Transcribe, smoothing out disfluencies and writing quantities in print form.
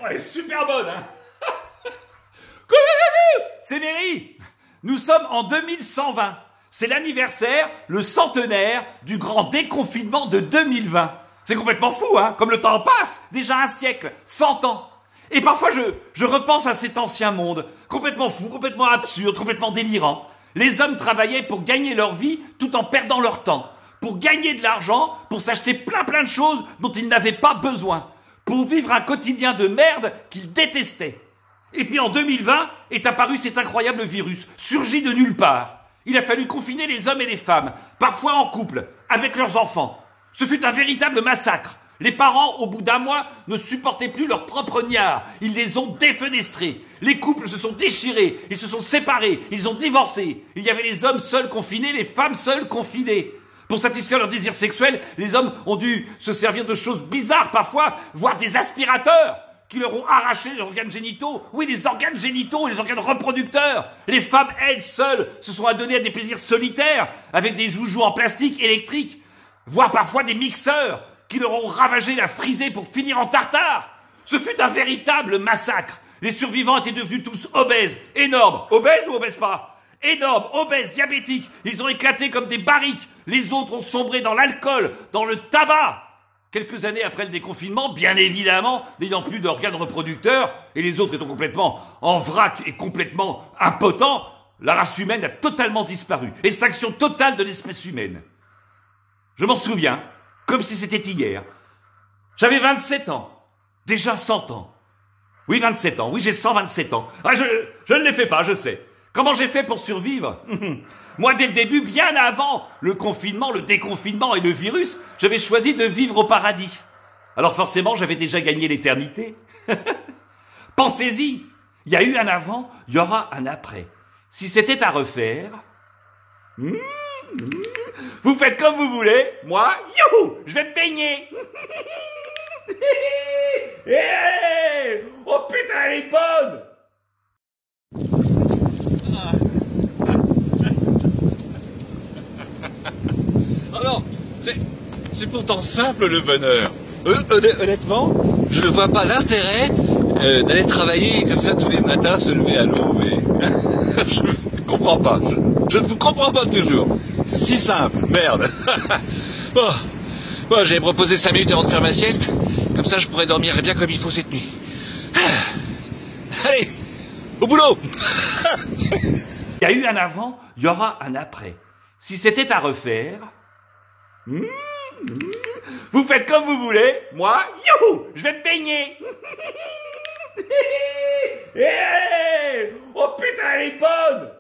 Ouais, super bonne, hein. Coucou, c'est Méry. Nous sommes en 2120. C'est l'anniversaire, le centenaire du grand déconfinement de 2020. C'est complètement fou, hein. Comme le temps passe, déjà un siècle, 100 ans. Et parfois je repense à cet ancien monde, complètement fou, complètement absurde, complètement délirant. Les hommes travaillaient pour gagner leur vie tout en perdant leur temps, pour gagner de l'argent, pour s'acheter plein de choses dont ils n'avaient pas besoin, pour vivre un quotidien de merde qu'ils détestaient. Et puis en 2020 est apparu cet incroyable virus, surgi de nulle part. Il a fallu confiner les hommes et les femmes, parfois en couple, avec leurs enfants. Ce fut un véritable massacre. Les parents, au bout d'un mois, ne supportaient plus leurs propres niards. Ils les ont défenestrés. Les couples se sont déchirés. Ils se sont séparés. Ils ont divorcé. Il y avait les hommes seuls confinés, les femmes seules confinées. Pour satisfaire leurs désirs sexuels, les hommes ont dû se servir de choses bizarres parfois, voire des aspirateurs qui leur ont arraché les organes génitaux. Oui, les organes génitaux, les organes reproducteurs. Les femmes, elles, seules, se sont adonnées à des plaisirs solitaires avec des joujoux en plastique électrique, voire parfois des mixeurs qui leur ont ravagé la frisée pour finir en tartare. Ce fut un véritable massacre. Les survivants étaient devenus tous obèses, énormes. Obèses ou obèses pas? Énormes, obèses, diabétiques. Ils ont éclaté comme des barriques. Les autres ont sombré dans l'alcool, dans le tabac. Quelques années après le déconfinement, bien évidemment, n'ayant plus d'organes reproducteurs, et les autres étant complètement en vrac et complètement impotents, la race humaine a totalement disparu. Extinction totale de l'espèce humaine. Je m'en souviens, comme si c'était hier. J'avais 27 ans. Déjà 100 ans. Oui, 27 ans. Oui, j'ai 127 ans. Ah, je ne les fais pas, je sais. Comment j'ai fait pour survivre? Moi, dès le début, bien avant le confinement, le déconfinement et le virus, j'avais choisi de vivre au paradis. Alors forcément, j'avais déjà gagné l'éternité. Pensez-y. Il y a eu un avant, il y aura un après. Si c'était à refaire... Vous faites comme vous voulez. Moi, youhou, je vais me baigner. Oh putain, elle est bonne. Oh non, c'est pourtant simple le bonheur. Honnêtement, je ne vois pas l'intérêt d'aller travailler comme ça tous les matins, se lever à l'aube. Je ne comprends pas. Je ne vous comprends pas toujours. C'est si simple, merde. Bon, j'avais proposé 5 minutes avant de faire ma sieste. Comme ça, je pourrais dormir bien comme il faut cette nuit. Allez, au boulot. Il y a eu un avant, il y aura un après. Si c'était à refaire... Vous faites comme vous voulez. Moi, youhou, je vais me baigner. Oh putain, elle est bonne.